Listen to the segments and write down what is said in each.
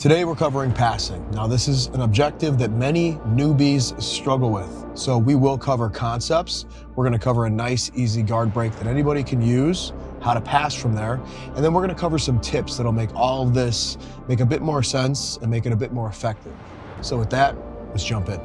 Today we're covering passing. Now this is an objective that many newbies struggle with. So we will cover concepts. We're gonna cover a nice, easy guard break that anybody can use, how to pass from there. And then we're gonna cover some tips that'll make all of this make a bit more sense and make it a bit more effective. So with that, let's jump in.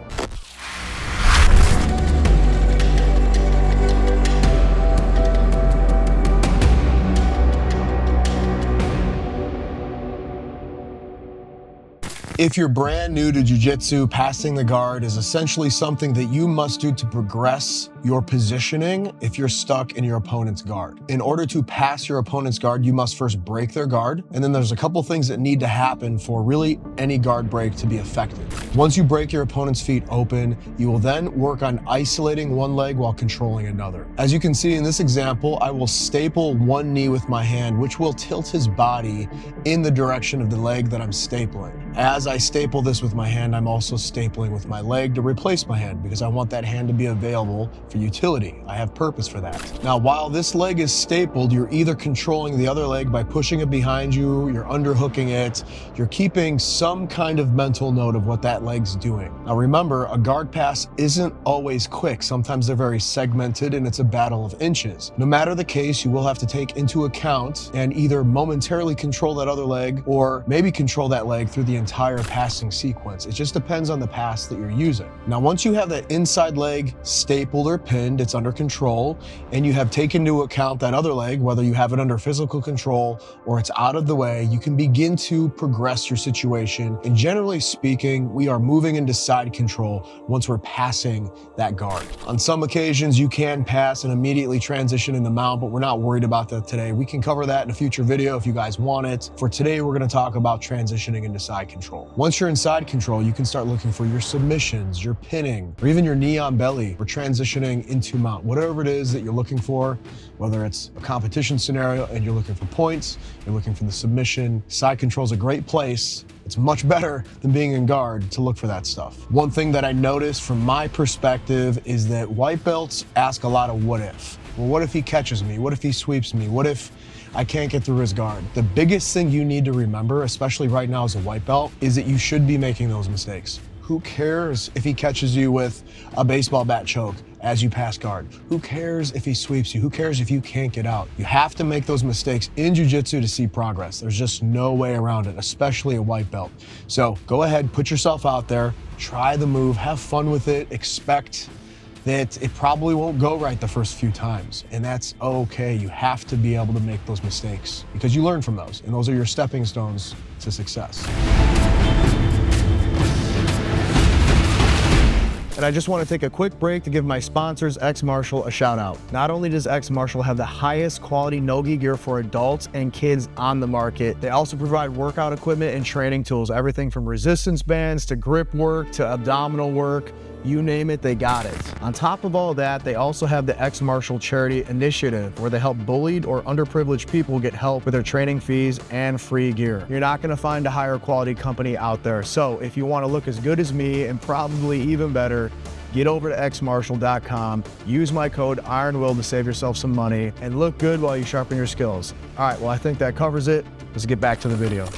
If you're brand new to Jiu Jitsu, passing the guard is essentially something that you must do to progress your positioning if you're stuck in your opponent's guard. In order to pass your opponent's guard, you must first break their guard, and then there's a couple things that need to happen for really any guard break to be effective. Once you break your opponent's feet open, you will then work on isolating one leg while controlling another. As you can see in this example, I will staple one knee with my hand, which will tilt his body in the direction of the leg that I'm stapling. As I staple this with my hand, I'm also stapling with my leg to replace my hand because I want that hand to be available for utility. I have purpose for that. Now, while this leg is stapled, you're either controlling the other leg by pushing it behind you, you're underhooking it, you're keeping some kind of mental note of what that leg's doing. Now remember, a guard pass isn't always quick. Sometimes they're very segmented and it's a battle of inches. No matter the case, you will have to take into account and either momentarily control that other leg or maybe control that leg through the entire passing sequence. It just depends on the pass that you're using. Now, once you have that inside leg stapled or pinned, it's under control, and you have taken into account that other leg, whether you have it under physical control or it's out of the way, you can begin to progress your situation. And generally speaking, we are moving into side control once we're passing that guard. On some occasions, you can pass and immediately transition into mount, but we're not worried about that today. We can cover that in a future video if you guys want it. For today, we're going to talk about transitioning into side control. Once you're in side control, you can start looking for your submissions, your pinning, or even your knee on belly. We're transitioning into mount. Whatever it is that you're looking for, whether it's a competition scenario and you're looking for points, you're looking for the submission, side control is a great place. It's much better than being in guard to look for that stuff. One thing that I noticed from my perspective is that white belts ask a lot of what if. Well, what if he catches me? What if he sweeps me? What if I can't get through his guard? The biggest thing you need to remember, especially right now as a white belt, is that you should be making those mistakes. Who cares if he catches you with a baseball bat choke as you pass guard? Who cares if he sweeps you? Who cares if you can't get out? You have to make those mistakes in jiu-jitsu to see progress. There's just no way around it, especially a white belt. So go ahead, put yourself out there, try the move, have fun with it, expect that it probably won't go right the first few times, and that's okay. You have to be able to make those mistakes because you learn from those, and those are your stepping stones to success. And I just want to take a quick break to give my sponsors, X Martial, a shout out. Not only does X Martial have the highest quality no-gi gear for adults and kids on the market, they also provide workout equipment and training tools, everything from resistance bands to grip work to abdominal work. You name it, they got it. On top of all that, they also have the X Martial Charity Initiative, where they help bullied or underprivileged people get help with their training fees and free gear. You're not gonna find a higher quality company out there. So if you wanna look as good as me and probably even better, get over to xmartial.com, use my code IRONWILL to save yourself some money, and look good while you sharpen your skills. All right, well, I think that covers it. Let's get back to the video.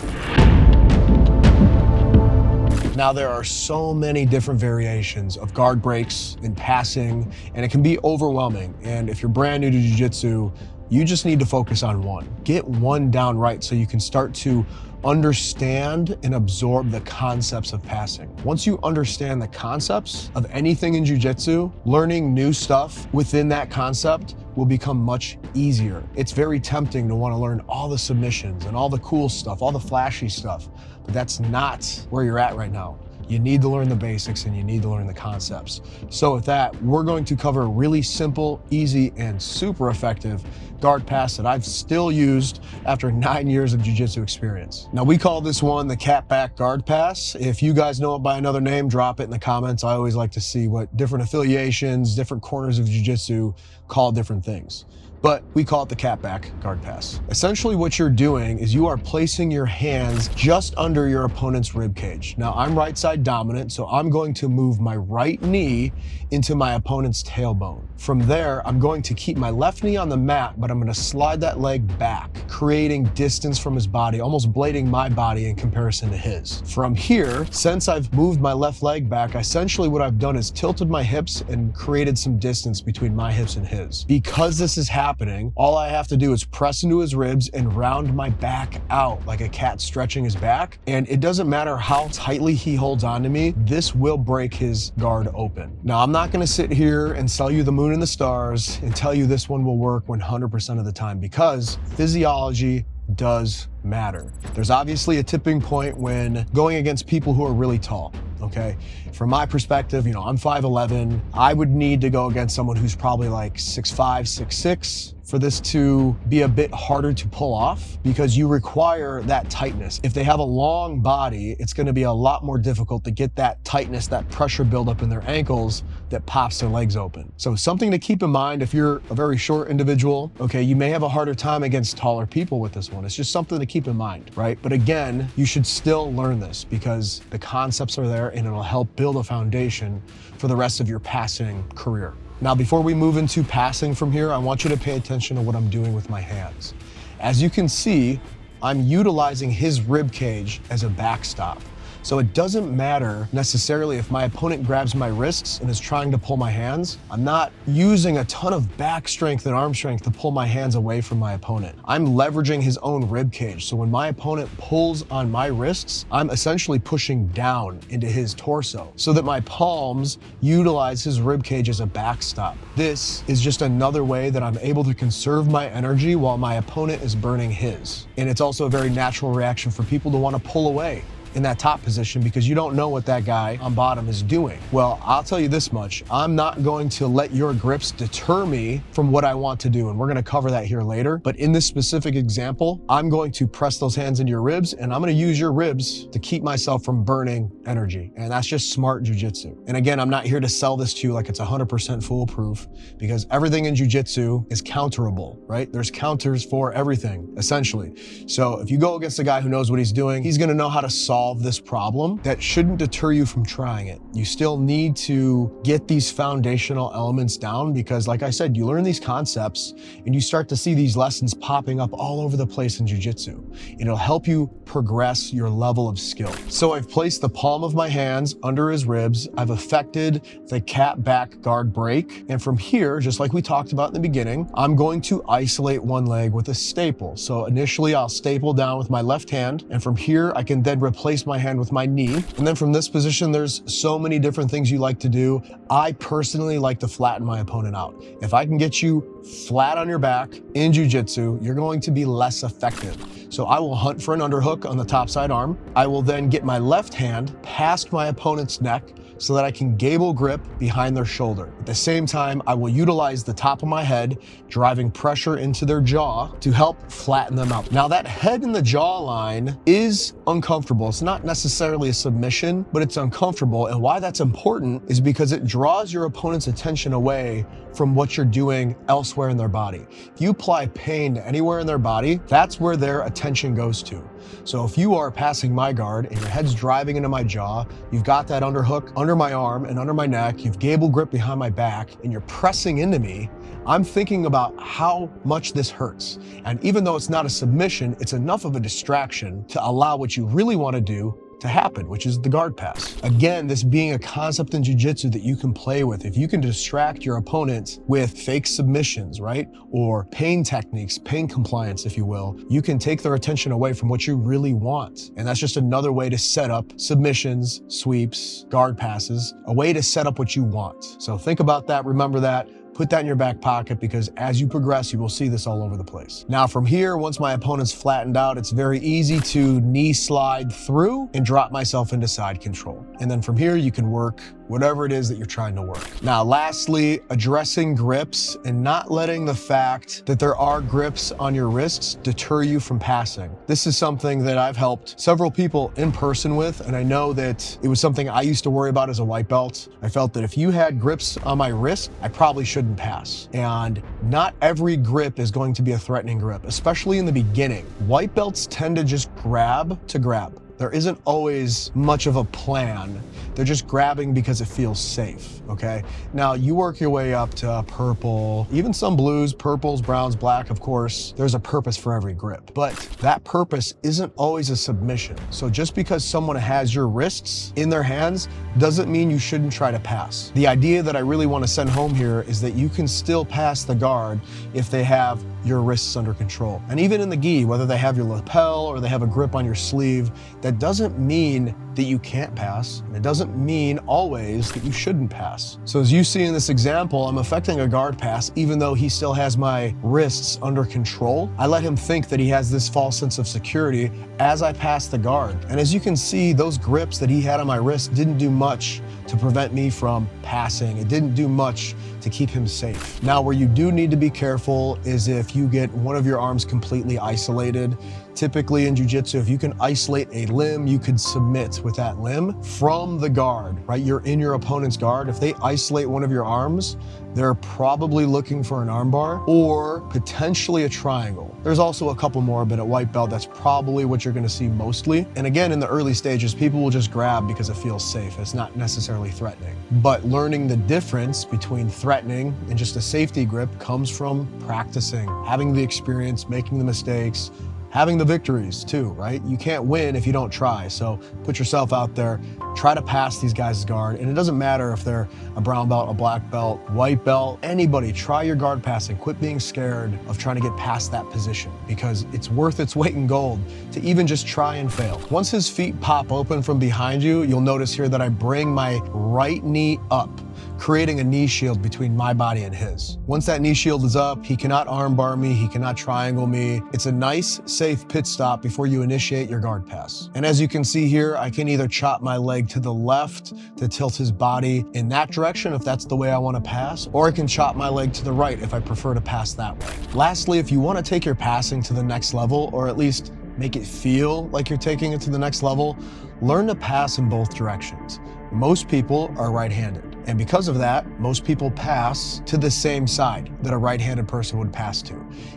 Now, there are so many different variations of guard breaks and passing, and it can be overwhelming. And if you're brand new to jiu-jitsu, you just need to focus on one. Get one down right so you can start to understand and absorb the concepts of passing. Once you understand the concepts of anything in jiu-jitsu, learning new stuff within that concept will become much easier. It's very tempting to want to learn all the submissions and all the cool stuff, all the flashy stuff, but that's not where you're at right now. You need to learn the basics and you need to learn the concepts. So with that, we're going to cover a really simple, easy, and super effective guard pass that I've still used after 9 years of jiu-jitsu experience. Now, we call this one the cat back guard pass. If you guys know it by another name, drop it in the comments. I always like to see what different affiliations, different corners of jiu-jitsu call different things. but we call it the cat back guard pass. Essentially what you're doing is you are placing your hands just under your opponent's rib cage. Now I'm right side dominant, so I'm going to move my right knee into my opponent's tailbone. From there, I'm going to keep my left knee on the mat, but I'm going to slide that leg back, creating distance from his body, almost blading my body in comparison to his. From here, since I've moved my left leg back, essentially what I've done is tilted my hips and created some distance between my hips and his. Because this is happening, all I have to do is press into his ribs and round my back out like a cat stretching his back. And it doesn't matter how tightly he holds on to me, this will break his guard open. Now, I'm not going to sit here and sell you the moon and the stars and tell you this one will work 100% of the time, because physiology does matter. There's obviously a tipping point when going against people who are really tall, okay? From my perspective, you know, I'm 5'11". I would need to go against someone who's probably like 6'5", 6'6", for this to be a bit harder to pull off, because you require that tightness. If they have a long body, it's going to be a lot more difficult to get that tightness, that pressure buildup in their ankles that pops their legs open. So something to keep in mind if you're a very short individual, okay, you may have a harder time against taller people with this one. It's just something to keep in mind, right? But again, you should still learn this because the concepts are there and it'll help build a foundation for the rest of your passing career. Now, before we move into passing from here, I want you to pay attention to what I'm doing with my hands. As you can see, I'm utilizing his rib cage as a backstop. So it doesn't matter necessarily if my opponent grabs my wrists and is trying to pull my hands. I'm not using a ton of back strength and arm strength to pull my hands away from my opponent. I'm leveraging his own rib cage. So when my opponent pulls on my wrists, I'm essentially pushing down into his torso so that my palms utilize his rib cage as a backstop. This is just another way that I'm able to conserve my energy while my opponent is burning his. And it's also a very natural reaction for people to want to pull away in that top position because you don't know what that guy on bottom is doing. Well, I'll tell you this much. I'm not going to let your grips deter me from what I want to do. And we're going to cover that here later. But in this specific example, I'm going to press those hands into your ribs and I'm going to use your ribs to keep myself from burning energy. And that's just smart jujitsu. And again, I'm not here to sell this to you like it's 100% foolproof, because everything in jujitsu is counterable, right? There's counters for everything, essentially. So if you go against a guy who knows what he's doing, he's going to know how to solve this problem. That shouldn't deter you from trying it. You still need to get these foundational elements down because, like I said, you learn these concepts and you start to see these lessons popping up all over the place in jiu-jitsu. It'll help you progress your level of skill. So I've placed the palm of my hands under his ribs. I've effected the cat back guard break. And from here, just like we talked about in the beginning, I'm going to isolate one leg with a staple. So initially I'll staple down with my left hand, and from here I can then replace my hand with my knee. And then from this position, there's so many different things you like to do. I personally like to flatten my opponent out. If I can get you flat on your back in jiu-jitsu, you're going to be less effective. So I will hunt for an underhook on the top side arm. I will then get my left hand past my opponent's neck so that I can gable grip behind their shoulder. At the same time, I will utilize the top of my head, driving pressure into their jaw to help flatten them out. Now that head in the jaw line is uncomfortable. It's not necessarily a submission, but it's uncomfortable. And why that's important is because it draws your opponent's attention away from what you're doing elsewhere in their body. If you apply pain to anywhere in their body, that's where their attention goes to. So if you are passing my guard and your head's driving into my jaw, you've got that underhook under my arm and under my neck, you've gable grip behind my back, and you're pressing into me, I'm thinking about how much this hurts. And even though it's not a submission, it's enough of a distraction to allow what you really want to do to happen, which is the guard pass. Again, this being a concept in jiu-jitsu that you can play with. If you can distract your opponent with fake submissions, right? Or pain techniques, pain compliance, if you will, you can take their attention away from what you really want. And that's just another way to set up submissions, sweeps, guard passes, a way to set up what you want. So think about that, remember that. Put that in your back pocket because as you progress, you will see this all over the place. Now from here, once my opponent's flattened out, it's very easy to knee slide through and drop myself into side control. And then from here, you can work whatever it is that you're trying to work. Now, lastly, addressing grips and not letting the fact that there are grips on your wrists deter you from passing. This is something that I've helped several people in person with, and I know that it was something I used to worry about as a white belt. I felt that if you had grips on my wrist, I probably shouldn't pass. And not every grip is going to be a threatening grip, especially in the beginning. White belts tend to just grab to grab. There isn't always much of a plan. They're just grabbing because it feels safe, okay? Now, you work your way up to purple, even some blues, purples, browns, black, of course. There's a purpose for every grip, but that purpose isn't always a submission. So just because someone has your wrists in their hands doesn't mean you shouldn't try to pass. The idea that I really want to send home here is that you can still pass the guard if they have your wrists under control. And even in the gi, whether they have your lapel or they have a grip on your sleeve, that doesn't mean that you can't pass. And it doesn't mean always that you shouldn't pass. So as you see in this example, I'm effecting a guard pass even though he still has my wrists under control. I let him think that he has this false sense of security as I pass the guard. And as you can see, those grips that he had on my wrist didn't do much to prevent me from passing. It didn't do much to keep him safe. Now, where you do need to be careful is if you get one of your arms completely isolated. Typically in jiu-jitsu, if you can isolate a limb, you could submit with that limb from the guard, right? You're in your opponent's guard. If they isolate one of your arms, they're probably looking for an armbar or potentially a triangle. There's also a couple more, but at white belt, that's probably what you're gonna see mostly. And again, in the early stages, people will just grab because it feels safe. It's not necessarily threatening. But learning the difference between threatening and just a safety grip comes from practicing, having the experience, making the mistakes, having the victories too, right? You can't win if you don't try. So put yourself out there, try to pass these guys' guard. And it doesn't matter if they're a brown belt, a black belt, white belt, anybody, try your guard passing. Quit being scared of trying to get past that position because it's worth its weight in gold to even just try and fail. Once his feet pop open from behind you, you'll notice here that I bring my right knee up, creating a knee shield between my body and his. Once that knee shield is up, he cannot armbar me, he cannot triangle me. It's a nice, safe pit stop before you initiate your guard pass. And as you can see here, I can either chop my leg to the left to tilt his body in that direction if that's the way I want to pass, or I can chop my leg to the right if I prefer to pass that way. Lastly, if you want to take your passing to the next level, or at least make it feel like you're taking it to the next level, learn to pass in both directions. Most people are right-handed. And because of that, most people pass to the same side that a right-handed person would pass to.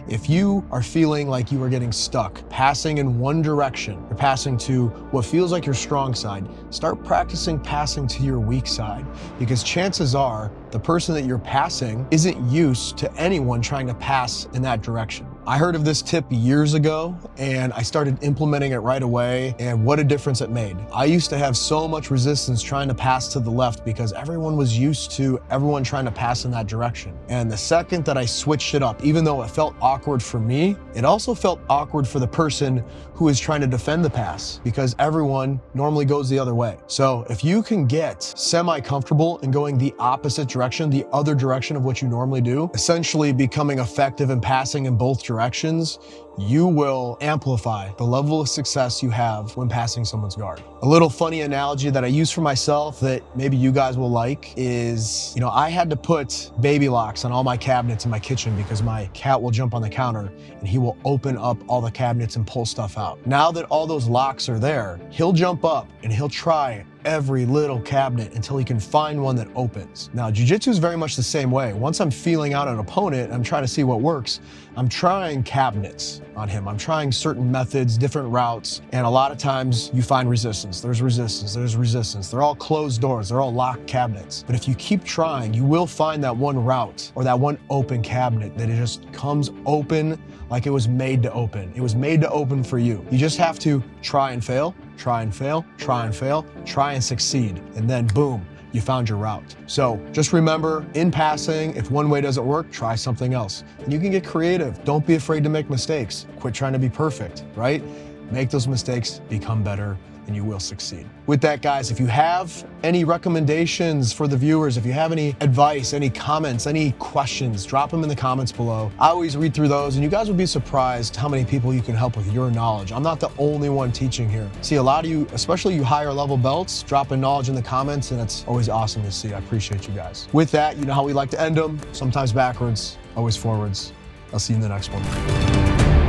If you are feeling like you are getting stuck, passing in one direction, or passing to what feels like your strong side, start practicing passing to your weak side, because chances are the person that you're passing isn't used to anyone trying to pass in that direction. I heard of this tip years ago and I started implementing it right away, and what a difference it made. I used to have so much resistance trying to pass to the left because everyone was used to everyone trying to pass in that direction. And the second that I switched it up, even though it felt awkward for me, it also felt awkward for the person who is trying to defend the pass because everyone normally goes the other way. So if you can get semi-comfortable in going the opposite direction, the other direction of what you normally do, essentially becoming effective in passing in both directions, you will amplify the level of success you have when passing someone's guard. A little funny analogy that I use for myself that maybe you guys will like is, I had to put baby locks on all my cabinets in my kitchen because my cat will jump on the counter and he will open up all the cabinets and pull stuff out. Now that all those locks are there, he'll jump up and he'll try every little cabinet until he can find one that opens. Now, jiu-jitsu is very much the same way. Once I'm feeling out an opponent, I'm trying to see what works, I'm trying cabinets on him. I'm trying certain methods, different routes, and a lot of times you find resistance. There's resistance, there's resistance. They're all closed doors, they're all locked cabinets. But if you keep trying, you will find that one route or that one open cabinet that it just comes open like it was made to open. It was made to open for you. You just have to try and fail, try and fail, try and fail, try and succeed, and then boom, you found your route. So just remember, in passing, if one way doesn't work, try something else. And you can get creative. Don't be afraid to make mistakes. Quit trying to be perfect, right? Make those mistakes, become better, and you will succeed. With that, guys, if you have any recommendations for the viewers, if you have any advice, any comments, any questions, drop them in the comments below. I always read through those, and you guys will be surprised how many people you can help with your knowledge. I'm not the only one teaching here. See, a lot of you, especially you higher level belts, dropping knowledge in the comments, and it's always awesome to see. I appreciate you guys. With that, you know how we like to end them, sometimes backwards, always forwards. I'll see you in the next one.